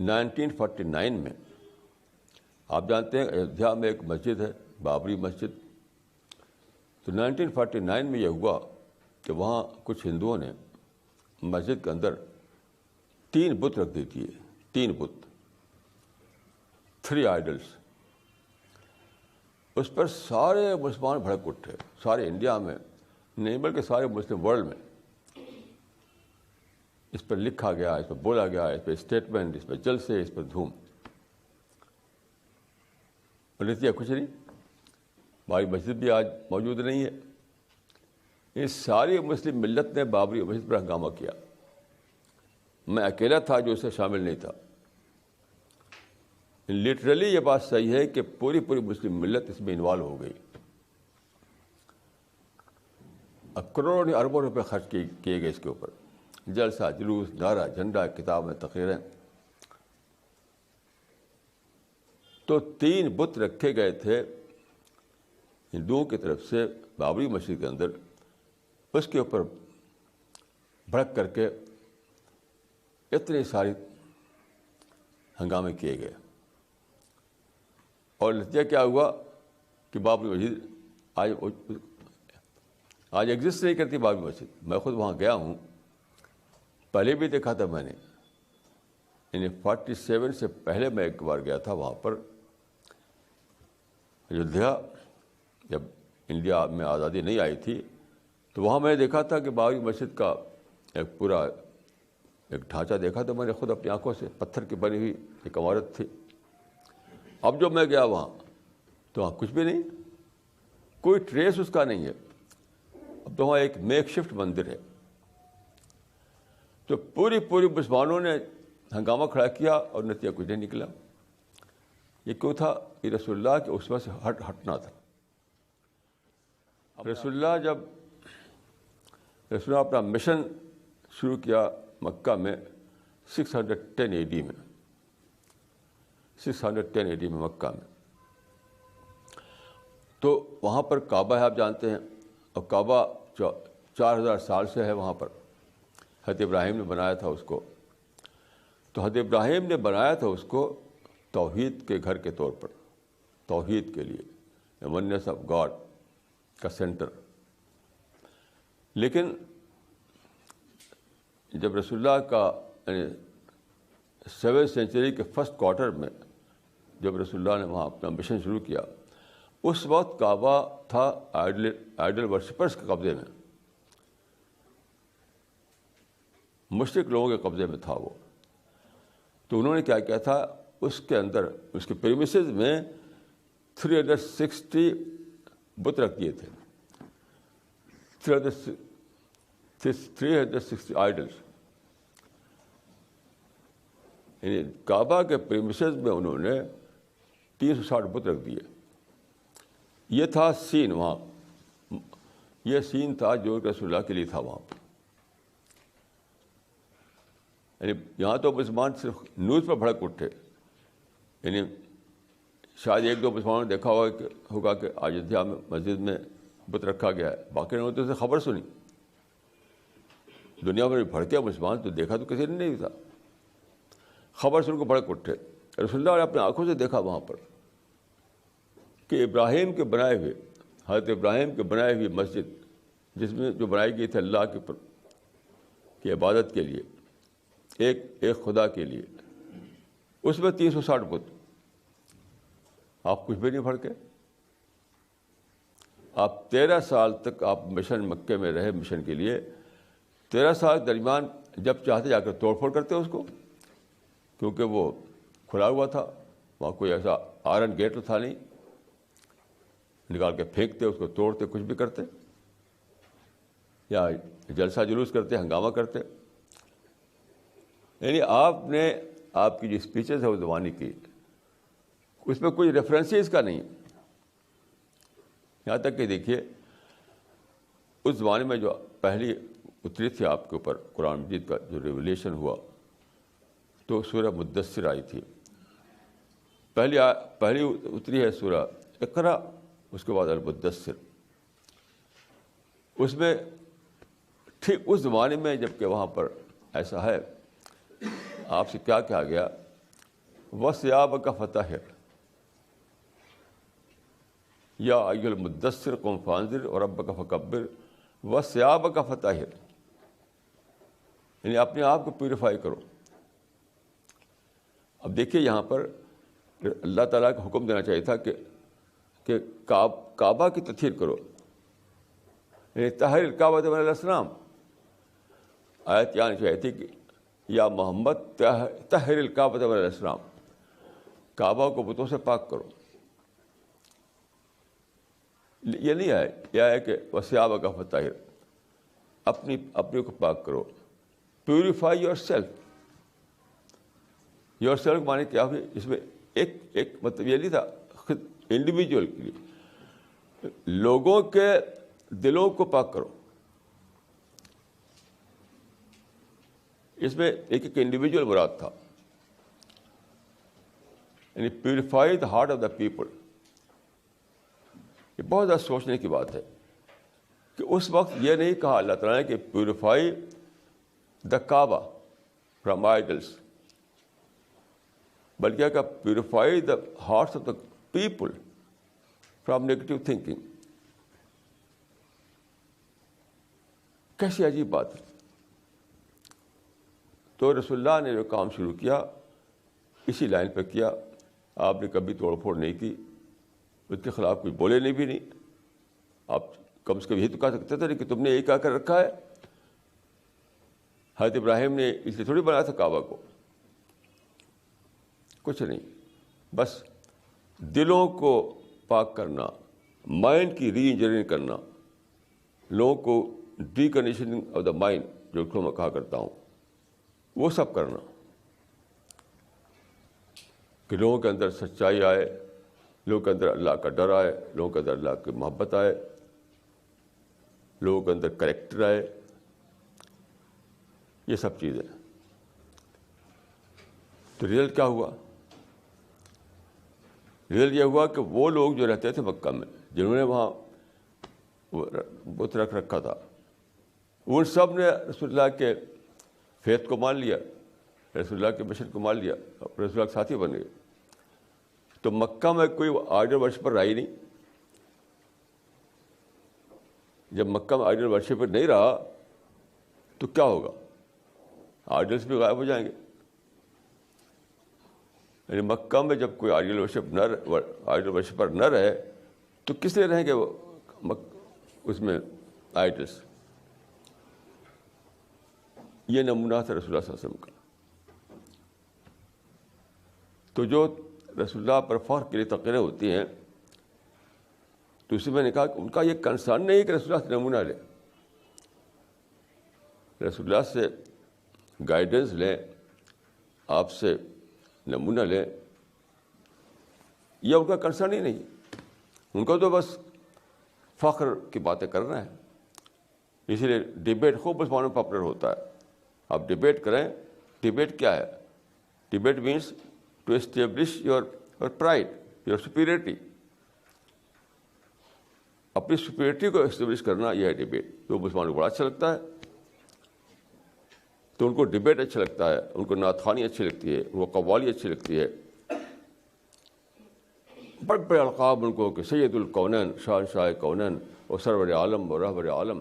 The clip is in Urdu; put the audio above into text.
1949 میں آپ جانتے ہیں ایودھیا میں ایک مسجد ہے بابری مسجد. تو 1949 میں یہ ہوا کہ وہاں کچھ ہندوؤں نے مسجد کے اندر 3 بت رکھ دی تھی. 3 بت, 3 آئیڈلس. اس پر سارے مسلمان بھڑک اٹھے, سارے انڈیا میں نہیں بلکہ سارے مسلم ورلڈ میں. اس پر لکھا گیا, اس پر بولا گیا, اس پہ اسٹیٹمنٹ, اس پہ جلسے, اس پر دھوم. اور نتیجہ کچھ نہیں, ہماری مسجد بھی آج موجود نہیں ہے. یہ ساری مسلم ملت نے بابری مسجد پر ہنگامہ کیا. میں اکیلا تھا جو اسے شامل نہیں تھا. لٹرلی یہ بات صحیح ہے کہ پوری مسلم ملت اس میں انوالو ہو گئی. اب کروڑوں نہیں اربوں روپے خرچ کیے گئے اس کے اوپر. جلسہ, جلوس, نعرہ, جھنڈا, کتابیں, تقریریں. تو 3 بت رکھے گئے تھے ہندوؤں کی طرف سے بابری مسجد کے اندر. اس کے اوپر بھڑک کر کے اتنے ساری ہنگامے کیے گئے. اور نتیجہ کیا ہوا کہ بابری مسجد آج ایگزسٹ نہیں کرتی. بابری مسجد میں خود وہاں گیا ہوں, پہلے بھی دیکھا تھا میں نے. یعنی 47 سے پہلے میں ایک بار گیا تھا وہاں پر ایودھیا, جب انڈیا میں آزادی نہیں آئی تھی. تو وہاں میں نے دیکھا تھا کہ بابری مسجد کا ایک پورا ایک ڈھانچہ دیکھا تھا میں نے خود اپنی آنکھوں سے. پتھر کی بنی ہوئی ایک عمارت تھی. اب جب میں گیا وہاں تو وہاں کچھ بھی نہیں, کوئی ٹریس اس کا نہیں ہے. اب تو وہاں ایک میک شفٹ مندر ہے. تو پوری مسلمانوں نے ہنگامہ کھڑا کیا اور نتیجہ کچھ نہیں نکلا. یہ کیوں تھا؟ یہ رسول اللہ کے اسوہ سے ہٹنا تھا. رسول اللہ اپنا مشن شروع کیا مکہ میں 610 AD میں. 610 AD میں مکہ میں. تو وہاں پر کعبہ ہے, آپ جانتے ہیں, اور کعبہ 4000 سال سے ہے وہاں پر. حضرت ابراہیم نے بنایا تھا اس کو. تو حضرت ابراہیم نے بنایا تھا اس کو توحید کے گھر کے طور پر, توحید کے لیے, ونس آف گاڈ کا سینٹر. لیکن جب رسول اللہ کا 7ویں سینچری کے فرسٹ کوارٹر میں جب رسول اللہ نے وہاں اپنا مشن شروع کیا, اس وقت کعبہ تھا آئیڈل ورشپرس کے قبضے میں, مشرک لوگوں کے قبضے میں تھا وہ. تو انہوں نے کیا کیا تھا, اس کے اندر اس کے پریمیسز میں 360 بت رکھ دیے تھے. 360 آئیڈلس. یعنی کعبہ کے پریمیسز میں انہوں نے 360 بت رکھ دیے. یہ تھا سین وہاں, یہ سین تھا جو رسول اللہ کے لیے تھا وہاں پر. یعنی یہاں تو مسلمان صرف نیوز پر بھڑک اٹھے. یعنی شاید 1-2 مسلمانوں نے دیکھا ہوگا کہ ایودھیا میں مسجد میں بت رکھا گیا ہے, باقی نے تو سے خبر سنی. دنیا میں بھڑکے مسلمان تو دیکھا تو کسی نے نہیں تھا, خبر سن کو بھڑک اٹھے. رسول اللہ نے اپنے آنکھوں سے دیکھا وہاں پر کہ ابراہیم کے بنائے ہوئے, حضرت ابراہیم کے بنائے ہوئی مسجد, جس میں جو بنائی گئی تھی اللہ کی عبادت کے لیے, ایک خدا کے لیے, اس میں 360 بت. آپ کچھ بھی نہیں بھڑکے. آپ 13 سال تک آپ مشن مکے میں رہے مشن کے لیے. 13 سال کے درمیان جب چاہتے جا کر توڑ پھوڑ کرتے اس کو, کیونکہ وہ کھلا ہوا تھا, وہاں کوئی ایسا آئرن گیٹ تھا نہیں, نکال کے پھینکتے, اس کو توڑتے, کچھ بھی کرتے, یا جلسہ جلوس کرتے, ہنگامہ کرتے. یعنی آپ نے آپ کی جو اسپیچز ہے وہ زبانی کی, اس میں کوئی ریفرنس اس کا نہیں. یہاں تک کہ دیکھیے اس زمانے میں جو پہلی اتری تھی آپ کے اوپر قرآن مجید کا جو ریولیشن ہوا, تو سورہ مدثر آئی تھی. پہلی اتری ہے سورہ اقرا, اس کے بعد المدثر. اس میں ٹھیک اس زمانے میں جب کہ وہاں پر ایسا ہے, آپ سے کیا کہا گیا وثیابک فطہر یا ایھا المدثر قم فانذر وربک فکبر وثیابک فطہر، یعنی اپنے آپ کو پیوریفائی کرو. اب دیکھیے یہاں پر اللہ تعالیٰ کا حکم دینا چاہیے تھا کہ کعبہ کی تطہیر کرو، یعنی طہر الکعبۃ من الاصنام. آیت یہاں چاہیے تھی کہ یا محمد طہر الکعبۃ من الاصنام، کعبہ کو بتوں سے پاک کرو. یہ نہیں ہے، یہ ہے کہ وثیابک فطہر، اپنے کو پاک کرو. Purify your self. Your self معنی کیا ہوئی اس میں ایک مطلب یہ نہیں تھا انڈیویجول کے لیے، لوگوں کے دلوں کو پاک کرو. اس میں ایک انڈیویجول مراد تھا، یعنی purify the heart of the people. یہ بہت زیادہ سوچنے کی بات ہے کہ اس وقت یہ نہیں کہا اللہ تعالیٰ نے کہ purify the Kaaba from idols, بلکہ کہ purify the hearts of the people from negative thinking. کیسی عجیب بات ہے. تو رسول اللہ نے جو کام شروع کیا اسی لائن پہ کیا. آپ نے کبھی توڑ پھوڑ نہیں کی، اس کے خلاف کوئی بولے نہیں بھی نہیں. آپ کم سے کم یہی تو کہہ سکتے تھے کہ تم نے یہی کہا کر رکھا ہے. حضرت ابراہیم نے اس لیے تھوڑی بنایا تھا کعبہ کو، کچھ نہیں، بس دلوں کو پاک کرنا، مائنڈ کی ری انجینئرنگ کرنا، لوگوں کو D conditioning of the mind جو میں کہا کرتا ہوں وہ سب کرنا، کہ لوگوں کے اندر سچائی آئے، لوگوں کے اندر اللہ کا ڈر آئے، لوگوں کے اندر اللہ کی محبت آئے، لوگوں کے اندر کریکٹر آئے. یہ سب چیزیں. تو رزلٹ کیا ہوا؟ رزلٹ یہ ہوا کہ وہ لوگ جو رہتے تھے مکہ میں، جنہوں نے وہاں بت رکھ رکھا تھا، ان سب نے رسول اللہ کے فیت کو مان لیا، رسول اللہ کے مشن کو مان لیا، رسول اللہ کے ساتھی بن گئے. تو مکہ میں کوئی آئیڈل ورشپر رہا ہی نہیں. جب مکہ میں آئیڈل ورشپر نہیں رہا تو کیا ہوگا؟ آئیڈلس بھی غائب ہو جائیں گے. یعنی مکہ میں جب کوئی آئیڈل ورشپر نہ رہے تو کس لیے رہیں گے وہ اس میں آئیڈلس؟ یہ نمونہ تھا رسول اللہ صلی اللہ علیہ وسلم کا. تو جو رسول اللہ پر فخر کے لیے تقریریں ہوتی ہیں تو اسی میں نے کہا کہ ان کا یہ کنسرن نہیں کہ رسول اللہ سے نمونہ لیں، رسول اللہ سے گائیڈنس لیں، آپ سے نمونہ لیں. یہ ان کا کنسرن ہی نہیں. ان کا تو بس فخر کی باتیں کرنا ہے. اسی لیے ڈیبیٹ خوب مسلمانوں میں پاپولر ہوتا ہے. آپ ڈیبیٹ کریں. ڈیبیٹ کیا ہے؟ Debate means to establish your pride, your superiority. اپنی سپیریٹی کو اسٹیبلش کرنا، یہ ہے ڈیبیٹ. تو مسلمانوں کو بڑا اچھا لگتا ہے، تو ان کو ڈیبیٹ اچھا لگتا ہے، ان کو نعت خوانی اچھی لگتی ہے، ان کو قوالی اچھی لگتی ہے. بڑے بڑے القاب ان کو کہ سید الکونین، شہنشاہ کونین اور سرور عالم اور رہبر عالم.